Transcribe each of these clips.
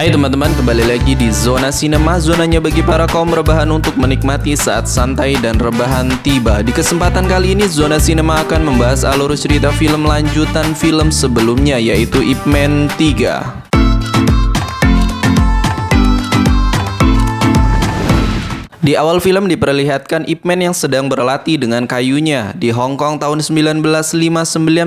Hai teman-teman, kembali lagi di Zona Sinema, zonanya bagi para kaum rebahan untuk menikmati saat santai dan rebahan tiba. Di kesempatan kali ini, Zona Sinema akan membahas alur cerita film lanjutan film sebelumnya, yaitu Ip Man 3. Di awal film diperlihatkan Ip Man yang sedang berlatih dengan kayunya. Di Hong Kong tahun 1959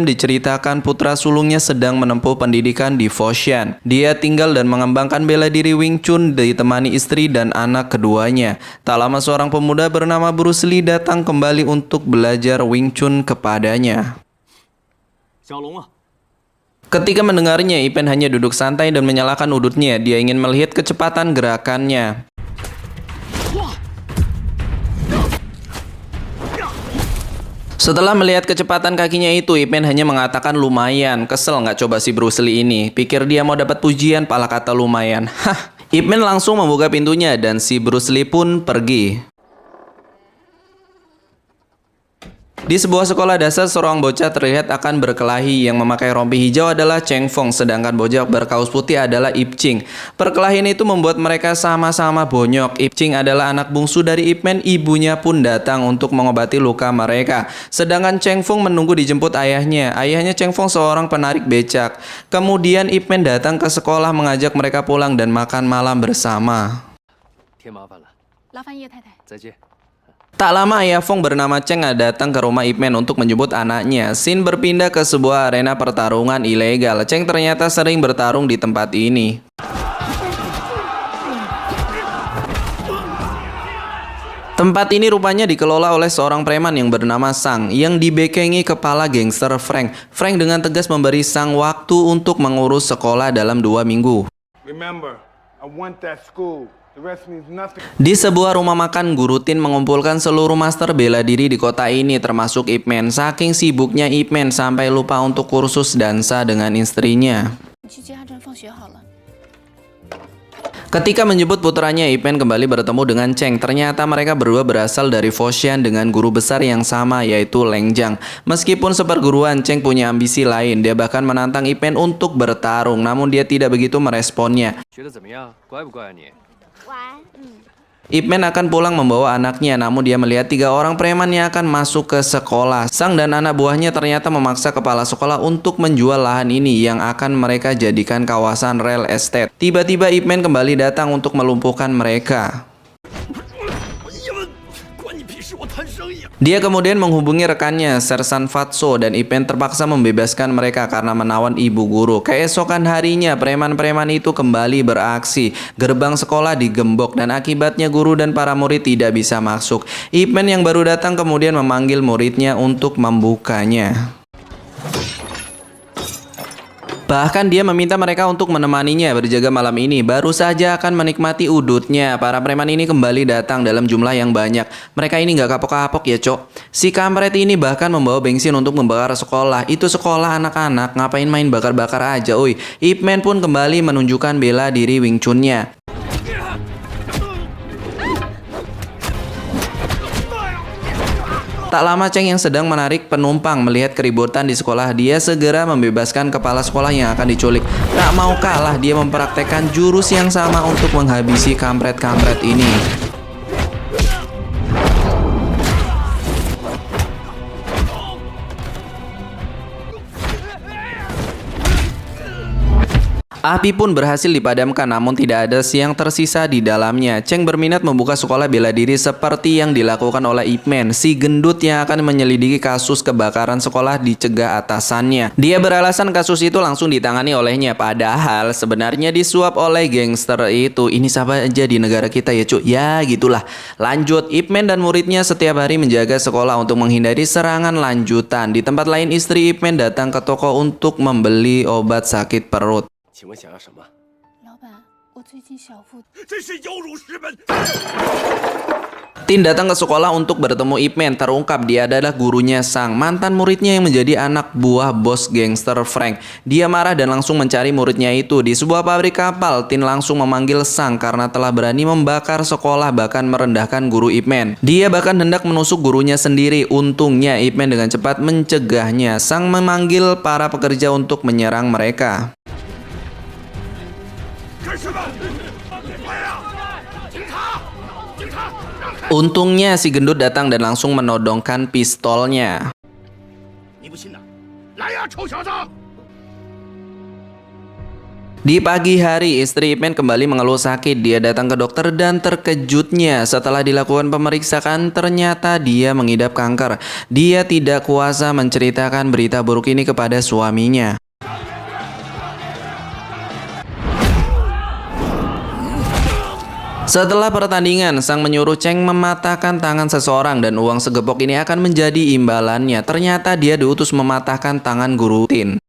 diceritakan putra sulungnya sedang menempuh pendidikan di Foshan. Dia tinggal dan mengembangkan bela diri Wing Chun ditemani istri dan anak keduanya. Tak lama seorang pemuda bernama Bruce Lee datang kembali untuk belajar Wing Chun kepadanya. Ketika mendengarnya, Ip Man hanya duduk santai dan menyalakan udutnya. Dia ingin melihat kecepatan gerakannya. Setelah melihat kecepatan kakinya itu, Ip Man hanya mengatakan lumayan. Kesel nggak coba si Bruce Lee ini? Pikir dia mau dapat pujian, pala kata lumayan. Hah. Ip Man langsung membuka pintunya dan si Bruce Lee pun pergi. Di sebuah sekolah dasar, seorang bocah terlihat akan berkelahi. Yang memakai rompi hijau adalah Cheng Fong, sedangkan bocah berkaus putih adalah Ip Ching. Perkelahian itu membuat mereka sama-sama bonyok. Ip Ching adalah anak bungsu dari Ip Man, ibunya pun datang untuk mengobati luka mereka. Sedangkan Cheng Fong menunggu dijemput ayahnya. Ayahnya Cheng Fong seorang penarik becak. Kemudian Ip Man datang ke sekolah mengajak mereka pulang dan makan malam bersama. Tak lama ayah Fong bernama Cheng datang ke rumah Ip Man untuk menjemput anaknya. Scene berpindah ke sebuah arena pertarungan ilegal. Cheng ternyata sering bertarung di tempat ini. Tempat ini rupanya dikelola oleh seorang preman yang bernama Sang, yang dibekengi kepala gangster Frank. Frank dengan tegas memberi Sang waktu untuk mengurus sekolah dalam 2 minggu. Remember, I want that school. Di sebuah rumah makan, guru Tin mengumpulkan seluruh master bela diri di kota ini, termasuk Ip Man. Saking sibuknya Ip Man sampai lupa untuk kursus dansa dengan istrinya. Ketika menjemput putranya, Ip Man kembali bertemu dengan Cheng. Ternyata mereka berdua berasal dari Foshan dengan guru besar yang sama, yaitu Leng Jiang. Meskipun seperguruan, Cheng punya ambisi lain. Dia bahkan menantang Ip Man untuk bertarung, namun dia tidak begitu meresponnya. Ip Man akan pulang membawa anaknya, namun dia melihat 3 orang preman yang akan masuk ke sekolah. Sang dan anak buahnya ternyata memaksa kepala sekolah untuk menjual lahan ini yang akan mereka jadikan kawasan real estate. Tiba-tiba Ip Man kembali datang untuk melumpuhkan mereka. Dia kemudian menghubungi rekannya, Sersan Fatso, dan Ip Man terpaksa membebaskan mereka karena menawan ibu guru. Keesokan harinya, preman-preman itu kembali beraksi. Gerbang sekolah digembok dan akibatnya guru dan para murid tidak bisa masuk. Ip Man yang baru datang kemudian memanggil muridnya untuk membukanya. Bahkan dia meminta mereka untuk menemaninya berjaga malam ini. Baru saja akan menikmati udutnya, para preman ini kembali datang dalam jumlah yang banyak. Mereka ini nggak kapok-kapok ya, Cok. Si kampret ini bahkan membawa bensin untuk membakar sekolah. Itu sekolah anak-anak, ngapain main bakar-bakar aja, uy. Ip Man pun kembali menunjukkan bela diri Wing Chun-nya. Tak lama Cheng yang sedang menarik penumpang melihat keributan di sekolah. Dia segera membebaskan kepala sekolah yang akan diculik. Tak mau kalah, dia mempraktekkan jurus yang sama untuk menghabisi kampret-kampret ini. Api pun berhasil dipadamkan, namun tidak ada yang tersisa di dalamnya. Cheng berminat membuka sekolah bela diri seperti yang dilakukan oleh Ip Man. Si gendut yang akan menyelidiki kasus kebakaran sekolah dicegah atasannya. Dia beralasan kasus itu langsung ditangani olehnya, padahal sebenarnya disuap oleh gangster itu. Ini sama aja di negara kita ya, Cuk. Ya gitulah. Lanjut, Ip Man dan muridnya setiap hari menjaga sekolah untuk menghindari serangan lanjutan. Di tempat lain, istri Ip Man datang ke toko untuk membeli obat sakit perut. Tin datang ke sekolah untuk bertemu Ip Man. Terungkap dia adalah gurunya Sang, mantan muridnya yang menjadi anak buah bos gangster Frank. Dia marah dan langsung mencari muridnya itu. Di sebuah pabrik kapal, Tin langsung memanggil Sang karena telah berani membakar sekolah bahkan merendahkan guru Ip Man. Dia bahkan hendak menusuk gurunya sendiri. Untungnya Ip Man dengan cepat mencegahnya. Sang memanggil para pekerja untuk menyerang mereka. 干什么？ Untungnya si gendut datang dan langsung menodongkan pistolnya. 你不信呐？来呀，臭小子！ Di pagi hari, istri Ip Man kembali mengeluh sakit. Dia datang ke dokter dan terkejutnya setelah dilakukan pemeriksaan ternyata dia mengidap kanker. Dia tidak kuasa menceritakan berita buruk ini kepada suaminya. Setelah pertandingan, Sang menyuruh Cheng mematahkan tangan seseorang dan uang segepok ini akan menjadi imbalannya. Ternyata dia diutus mematahkan tangan guru Tin.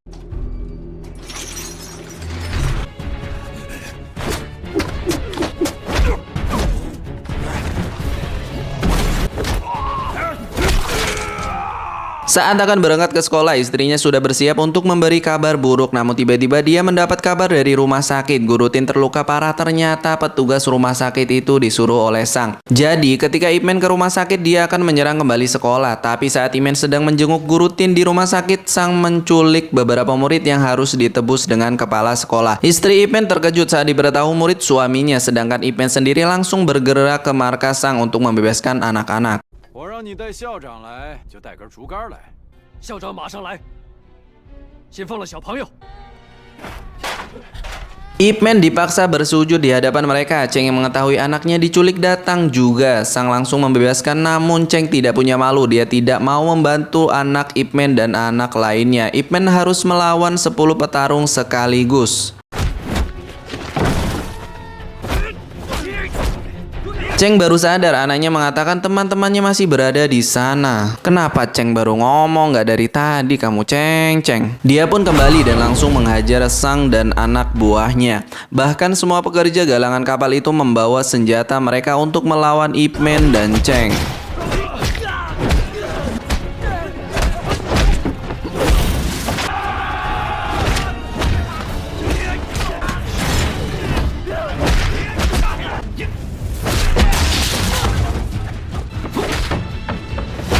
Saat akan berangkat ke sekolah, istrinya sudah bersiap untuk memberi kabar buruk. Namun tiba-tiba dia mendapat kabar dari rumah sakit. Guru Tin terluka parah. Ternyata petugas rumah sakit itu disuruh oleh Sang. Jadi ketika Ip Man ke rumah sakit, dia akan menyerang kembali sekolah. Tapi saat Ip Man sedang menjenguk Guru Tin di rumah sakit, Sang menculik beberapa murid yang harus ditebus dengan kepala sekolah. Istri Ip Man terkejut saat diberitahu murid suaminya. Sedangkan Ip Man sendiri langsung bergerak ke markas Sang untuk membebaskan anak-anak. 我让你带校长来，就带根竹竿来。校长马上来。先放了小朋友。 Ip Man dipaksa bersujud di hadapan mereka. Cheng yang mengetahui anaknya diculik datang juga. Sang langsung membebaskan, namun Cheng tidak punya malu. Dia tidak mau membantu anak Ip Man dan anak lainnya. Ip Man harus melawan 10 petarung sekaligus. Cheng baru sadar anaknya mengatakan teman-temannya masih berada di sana. Kenapa Cheng baru ngomong? Nggak dari tadi kamu, Cheng. Dia pun kembali dan langsung menghajar Sang dan anak buahnya. Bahkan semua pekerja galangan kapal itu membawa senjata mereka untuk melawan Ip Man dan Cheng.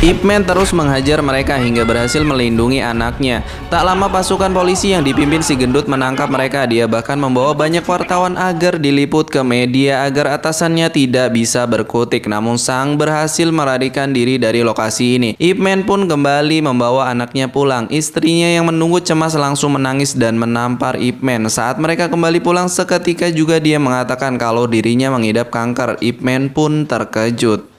Ip Man terus menghajar mereka hingga berhasil melindungi anaknya. Tak lama pasukan polisi yang dipimpin si gendut menangkap mereka. Dia bahkan membawa banyak wartawan agar diliput ke media agar atasannya tidak bisa berkutik. Namun Sang berhasil melarikan diri dari lokasi ini. Ip Man pun kembali membawa anaknya pulang. Istrinya yang menunggu cemas langsung menangis dan menampar Ip Man. Saat mereka kembali pulang, seketika juga dia mengatakan kalau dirinya mengidap kanker. Ip Man pun terkejut.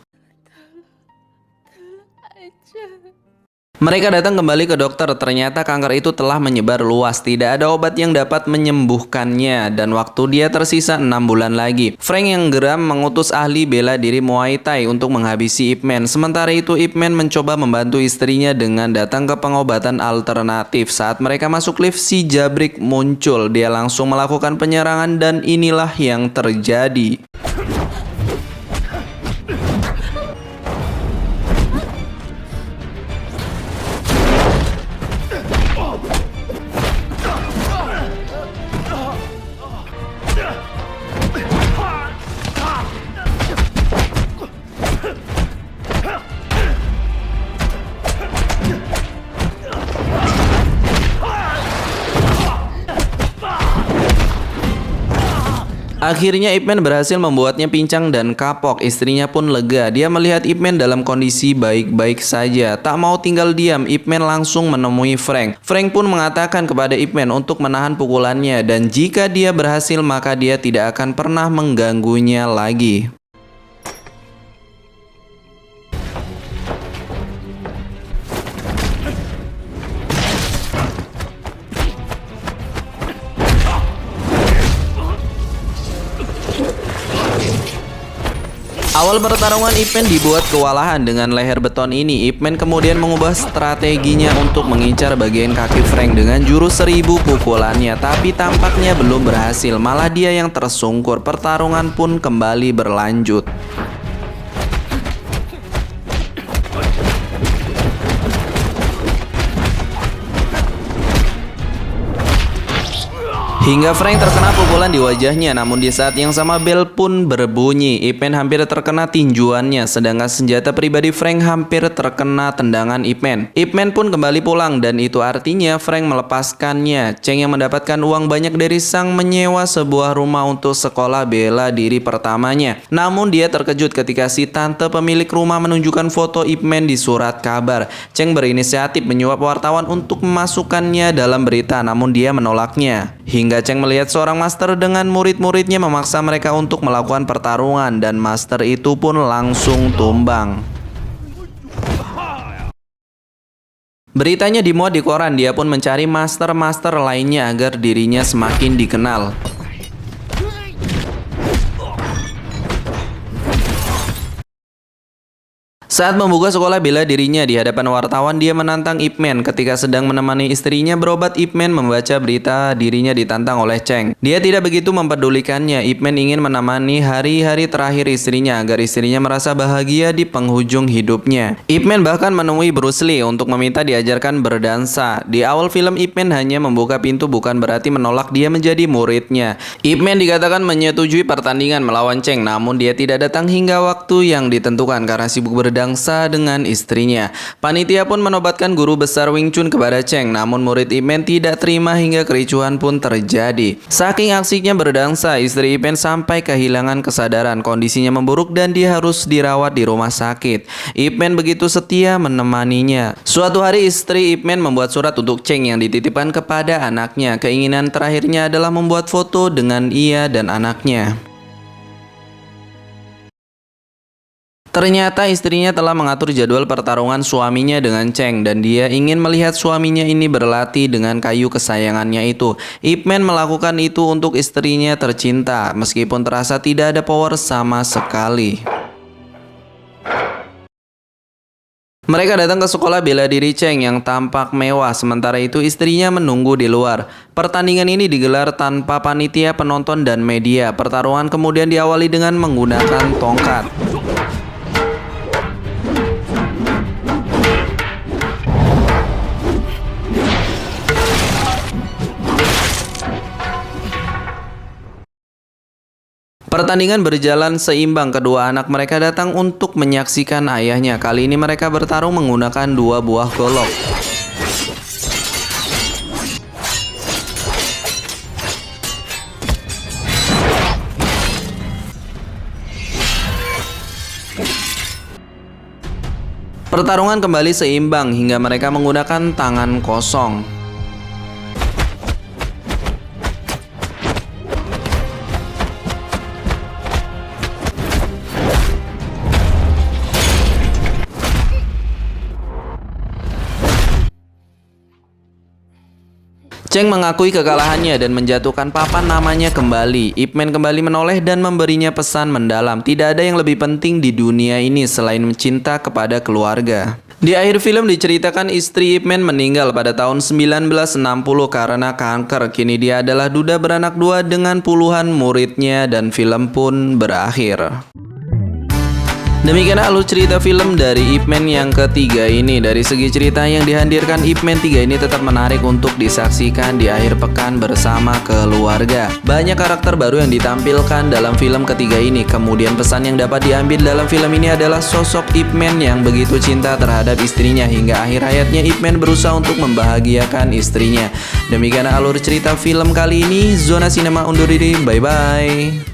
Mereka datang kembali ke dokter. Ternyata kanker itu telah menyebar luas. Tidak ada obat yang dapat menyembuhkannya. Dan waktu dia tersisa 6 bulan lagi. Frank yang geram mengutus ahli bela diri Muay Thai untuk menghabisi Ip Man. Sementara itu Ip Man mencoba membantu istrinya dengan datang ke pengobatan alternatif. Saat mereka masuk lift, si Jabrik muncul. Dia langsung melakukan penyerangan dan inilah yang terjadi. Akhirnya Ip Man berhasil membuatnya pincang dan kapok. Istrinya pun lega. Dia melihat Ip Man dalam kondisi baik-baik saja. Tak mau tinggal diam, Ip Man langsung menemui Frank. Frank pun mengatakan kepada Ip Man untuk menahan pukulannya. Dan jika dia berhasil, maka dia tidak akan pernah mengganggunya lagi. Awal pertarungan Ip Man dibuat kewalahan dengan leher beton ini. Ip Man kemudian mengubah strateginya untuk mengincar bagian kaki Frank dengan jurus 1000 pukulannya. Tapi tampaknya belum berhasil, malah dia yang tersungkur. Pertarungan pun kembali berlanjut. Hingga Frank terkena pukulan di wajahnya, namun di saat yang sama bel pun berbunyi. Ip Man hampir terkena tinjuannya, sedangkan senjata pribadi Frank hampir terkena tendangan Ip Man. Ip Man pun kembali pulang dan itu artinya Frank melepaskannya. Cheng yang mendapatkan uang banyak dari sang menyewa sebuah rumah untuk sekolah bela diri pertamanya. Namun dia terkejut ketika si tante pemilik rumah menunjukkan foto Ip Man di surat kabar. Cheng berinisiatif menyuap wartawan untuk memasukkannya dalam berita, namun dia menolaknya. Hingga Cheng melihat seorang master dengan murid-muridnya memaksa mereka untuk melakukan pertarungan dan master itu pun langsung tumbang. Beritanya dimuat di koran, dia pun mencari master-master lainnya agar dirinya semakin dikenal. Saat membuka sekolah bela dirinya di hadapan wartawan, dia menantang Ip Man. Ketika sedang menemani istrinya berobat, Ip Man membaca berita dirinya ditantang oleh Cheng. Dia tidak begitu mempedulikannya. Ip Man ingin menemani hari-hari terakhir istrinya agar istrinya merasa bahagia di penghujung hidupnya. Ip Man bahkan menemui Bruce Lee untuk meminta diajarkan berdansa. Di awal film, Ip Man hanya membuka pintu, bukan berarti menolak dia menjadi muridnya. Ip Man dikatakan menyetujui pertandingan melawan Cheng, namun dia tidak datang hingga waktu yang ditentukan karena sibuk berdansa dengan istrinya. Panitia pun menobatkan guru besar Wing Chun kepada Cheng, namun murid Ip Man tidak terima hingga kericuhan pun terjadi. Saking asiknya berdansa, istri Ip Man sampai kehilangan kesadaran. Kondisinya memburuk dan dia harus dirawat di rumah sakit. Ip Man begitu setia menemaninya. Suatu hari istri Ip Man membuat surat untuk Cheng yang dititipkan kepada anaknya. Keinginan terakhirnya adalah membuat foto dengan ia dan anaknya. Ternyata istrinya telah mengatur jadwal pertarungan suaminya dengan Cheng dan dia ingin melihat suaminya ini berlatih dengan kayu kesayangannya itu. Ip Man melakukan itu untuk istrinya tercinta meskipun terasa tidak ada power sama sekali. Mereka datang ke sekolah bela diri Cheng yang tampak mewah, sementara itu istrinya menunggu di luar. Pertandingan ini digelar tanpa panitia, penonton, dan media. Pertarungan kemudian diawali dengan menggunakan tongkat. Pertandingan berjalan seimbang, kedua anak mereka datang untuk menyaksikan ayahnya. Kali ini mereka bertarung menggunakan dua buah golok. Pertarungan kembali seimbang hingga mereka menggunakan tangan kosong. Cheng mengakui kekalahannya dan menjatuhkan papan namanya kembali. Ip Man kembali menoleh dan memberinya pesan mendalam. Tidak ada yang lebih penting di dunia ini selain cinta kepada keluarga. Di akhir film diceritakan istri Ip Man meninggal pada tahun 1960 karena kanker. Kini dia adalah duda beranak dua dengan puluhan muridnya dan film pun berakhir. Demikian alur cerita film dari Ip Man yang ketiga ini. Dari segi cerita yang dihadirkan Ip Man 3 ini tetap menarik untuk disaksikan di akhir pekan bersama keluarga. Banyak karakter baru yang ditampilkan dalam film ketiga ini. Kemudian pesan yang dapat diambil dalam film ini adalah sosok Ip Man yang begitu cinta terhadap istrinya hingga akhir hayatnya Ip Man berusaha untuk membahagiakan istrinya. Demikian alur cerita film kali ini. Zona Sinema undur diri. Bye bye.